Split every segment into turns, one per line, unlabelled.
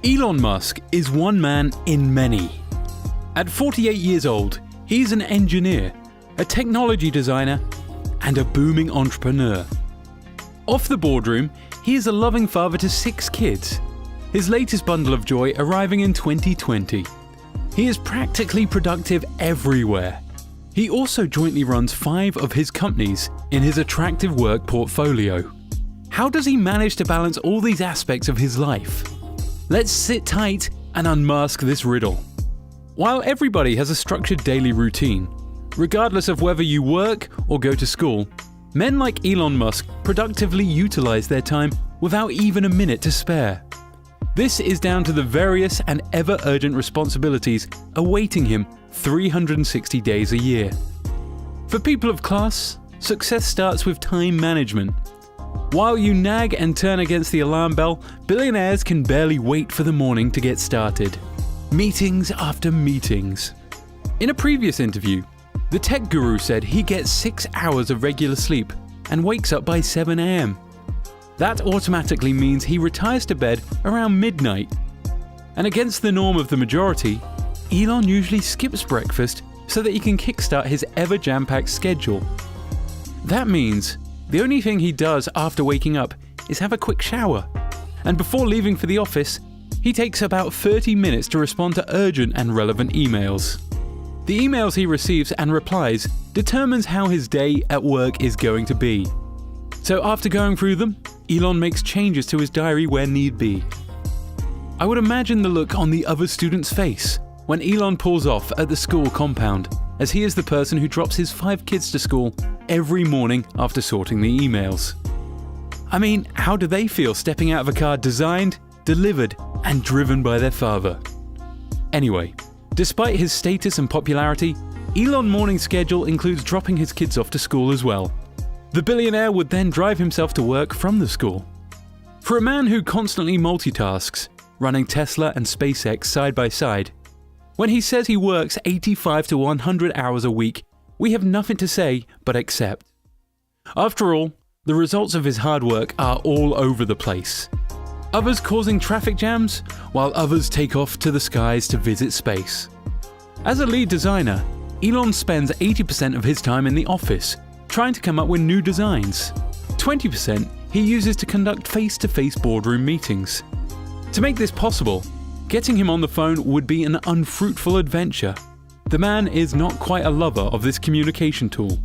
Elon Musk is one man in many. At 48 years old, he's an engineer, a technology designer, and a booming entrepreneur. Off the boardroom, he is a loving father to 6 kids, his latest bundle of joy arriving in 2020. He is practically productive everywhere. He also jointly runs 5 of his companies in his attractive work portfolio. How does he manage to balance all these aspects of his life? Let's sit tight and unmask this riddle. While everybody has a structured daily routine, regardless of whether you work or go to school, men like Elon Musk productively utilize their time without even a minute to spare. This is down to the various and ever-urgent responsibilities awaiting him 360 days a year. For people of class, success starts with time management. While you nag and turn against the alarm bell, billionaires can barely wait for the morning to get started. Meetings after meetings. In a previous interview, the tech guru said he gets 6 hours of regular sleep and wakes up by 7 a.m. That automatically means he retires to bed around midnight. And against the norm of the majority, Elon usually skips breakfast so that he can kickstart his ever jam-packed schedule. That means the only thing he does after waking up is have a quick shower. And before leaving for the office, he takes about 30 minutes to respond to urgent and relevant emails. The emails he receives and replies determines how his day at work is going to be. So after going through them, Elon makes changes to his diary where need be. I would imagine the look on the other student's face when Elon pulls off at the school compound, as he is the person who drops his 5 kids to school every morning after sorting the emails. I mean, how do they feel stepping out of a car designed, delivered, and driven by their father? Anyway, despite his status and popularity, Elon's morning schedule includes dropping his kids off to school as well. The billionaire would then drive himself to work from the school. For a man who constantly multitasks, running Tesla and SpaceX side by side, when he says he works 85 to 100 hours a week, we have nothing to say but accept. After all, the results of his hard work are all over the place. Others causing traffic jams, while others take off to the skies to visit space. As a lead designer, Elon spends 80% of his time in the office, trying to come up with new designs. 20% he uses to conduct face-to-face boardroom meetings. To make this possible, getting him on the phone would be an unfruitful adventure. The man is not quite a lover of this communication tool.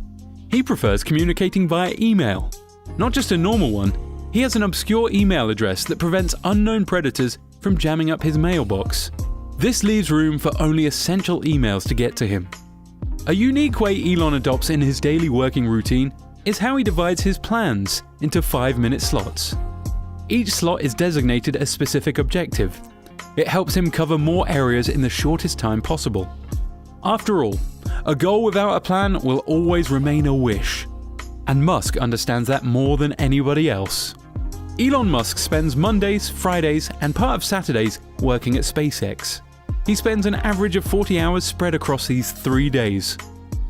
He prefers communicating via email. Not just a normal one, he has an obscure email address that prevents unknown predators from jamming up his mailbox. This leaves room for only essential emails to get to him. A unique way Elon adopts in his daily working routine is how he divides his plans into 5-minute slots. Each slot is designated a specific objective. It helps him cover more areas in the shortest time possible. After all, a goal without a plan will always remain a wish. And Musk understands that more than anybody else. Elon Musk spends Mondays, Fridays, and part of Saturdays working at SpaceX. He spends an average of 40 hours spread across these 3 days.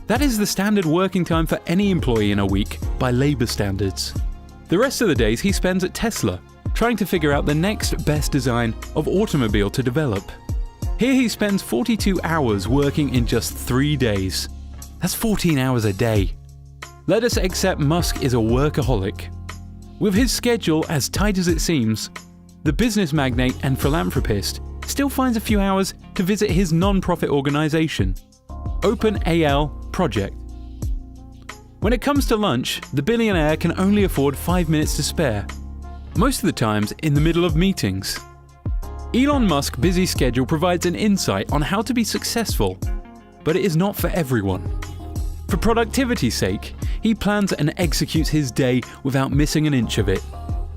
That is the standard working time for any employee in a week by labor standards. The rest of the days he spends at Tesla, trying to figure out the next best design of automobile to develop. Here he spends 42 hours working in just 3 days. That's 14 hours a day. Let us accept Musk is a workaholic. With his schedule as tight as it seems, the business magnate and philanthropist still finds a few hours to visit his non-profit organization, OpenAL Project. When it comes to lunch, the billionaire can only afford 5 minutes to spare, most of the times in the middle of meetings. Elon Musk's busy schedule provides an insight on how to be successful, but it is not for everyone. For productivity's sake, he plans and executes his day without missing an inch of it.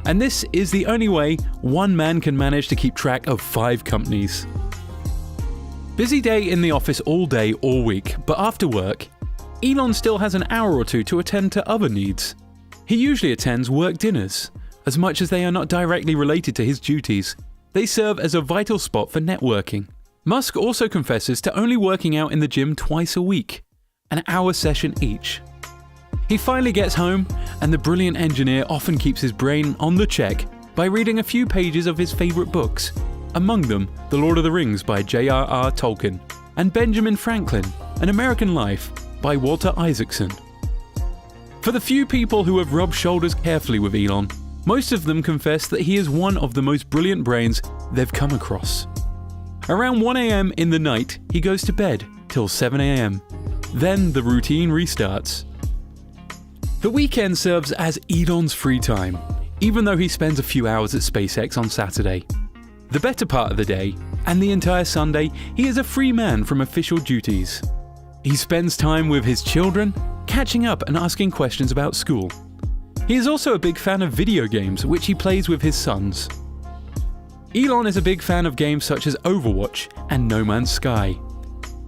And this is the only way one man can manage to keep track of 5 companies. Busy day in the office all day, all week, but after work, Elon still has an hour or two to attend to other needs. He usually attends work dinners. As much as they are not directly related to his duties, they serve as a vital spot for networking. Musk also confesses to only working out in the gym twice a week, an hour session each. He finally gets home, and the brilliant engineer often keeps his brain on the check by reading a few pages of his favorite books, among them The Lord of the Rings by J.R.R. Tolkien, and Benjamin Franklin, An American Life by Walter Isaacson. For the few people who have rubbed shoulders carefully with Elon, most of them confess that he is one of the most brilliant brains they've come across. Around 1 a.m. in the night, he goes to bed till 7 a.m. Then the routine restarts. The weekend serves as Elon's free time, even though he spends a few hours at SpaceX on Saturday. The better part of the day, and the entire Sunday, he is a free man from official duties. He spends time with his children, catching up and asking questions about school. He is also a big fan of video games, which he plays with his sons. Elon is a big fan of games such as Overwatch and No Man's Sky.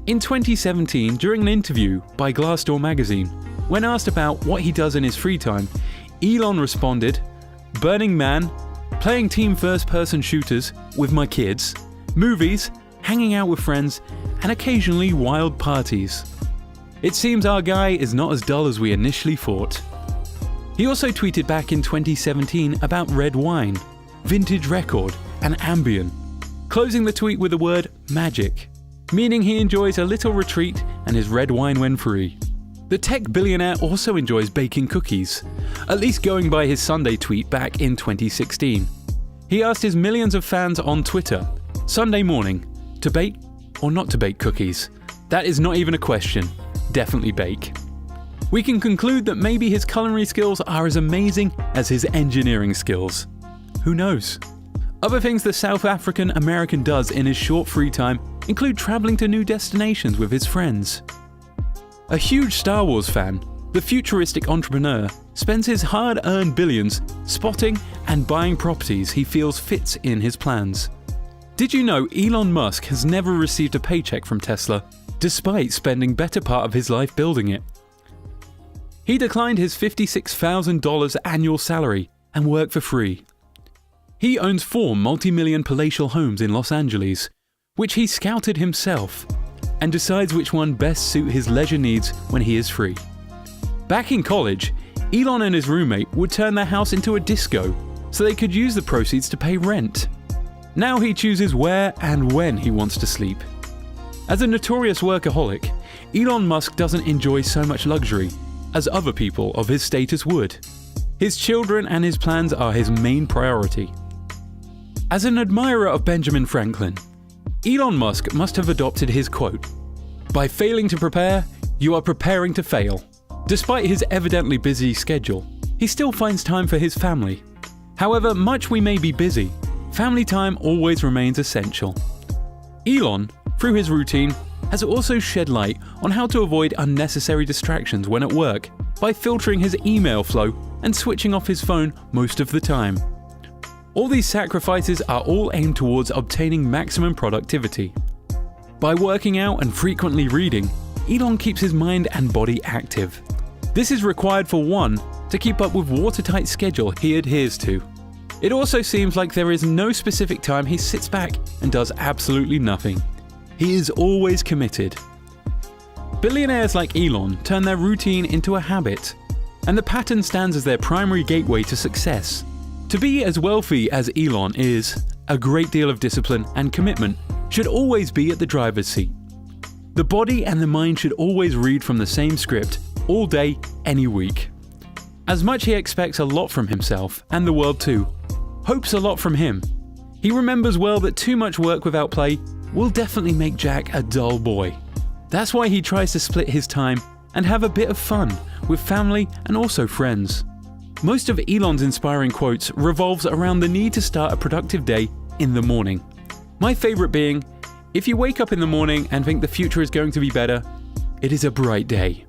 In 2017, during an interview by Glassdoor magazine, when asked about what he does in his free time, Elon responded, "Burning Man, playing team first-person shooters with my kids, movies, hanging out with friends, and occasionally wild parties. It seems our guy is not as dull as we initially thought." He also tweeted back in 2017 about red wine, vintage record, and Ambien, closing the tweet with the word magic, meaning he enjoys a little retreat and his red wine when free. The tech billionaire also enjoys baking cookies, at least going by his Sunday tweet back in 2016. He asked his millions of fans on Twitter, Sunday morning, to bake or not to bake cookies? That is not even a question. Definitely bake. We can conclude that maybe his culinary skills are as amazing as his engineering skills. Who knows? Other things the South African American does in his short free time include traveling to new destinations with his friends. A huge Star Wars fan, the futuristic entrepreneur spends his hard-earned billions spotting and buying properties he feels fits in his plans. Did you know Elon Musk has never received a paycheck from Tesla, despite spending better part of his life building it? He declined his $56,000 annual salary and worked for free. He owns 4 multi-million palatial homes in Los Angeles, which he scouted himself, and decides which one best suit his leisure needs when he is free. Back in college, Elon and his roommate would turn their house into a disco so they could use the proceeds to pay rent. Now he chooses where and when he wants to sleep. As a notorious workaholic, Elon Musk doesn't enjoy so much luxury as other people of his status would. His children and his plans are his main priority. As an admirer of Benjamin Franklin, Elon Musk must have adopted his quote, "By failing to prepare, you are preparing to fail." Despite his evidently busy schedule, he still finds time for his family. However much we may be busy, family time always remains essential. Elon, through his routine, has also shed light on how to avoid unnecessary distractions when at work by filtering his email flow and switching off his phone most of the time. All these sacrifices are all aimed towards obtaining maximum productivity. By working out and frequently reading, Elon keeps his mind and body active. This is required for one, to keep up with watertight schedule he adheres to. It also seems like there is no specific time he sits back and does absolutely nothing. He is always committed. Billionaires like Elon turn their routine into a habit, and the pattern stands as their primary gateway to success. To be as wealthy as Elon is, a great deal of discipline and commitment should always be at the driver's seat. The body and the mind should always read from the same script, all day, any week. As much he expects a lot from himself, and the world too, hopes a lot from him. He remembers well that too much work without play will definitely make Jack a dull boy. That's why he tries to split his time and have a bit of fun with family and also friends. Most of Elon's inspiring quotes revolves around the need to start a productive day in the morning. My favorite being, "If you wake up in the morning and think the future is going to be better, it is a bright day."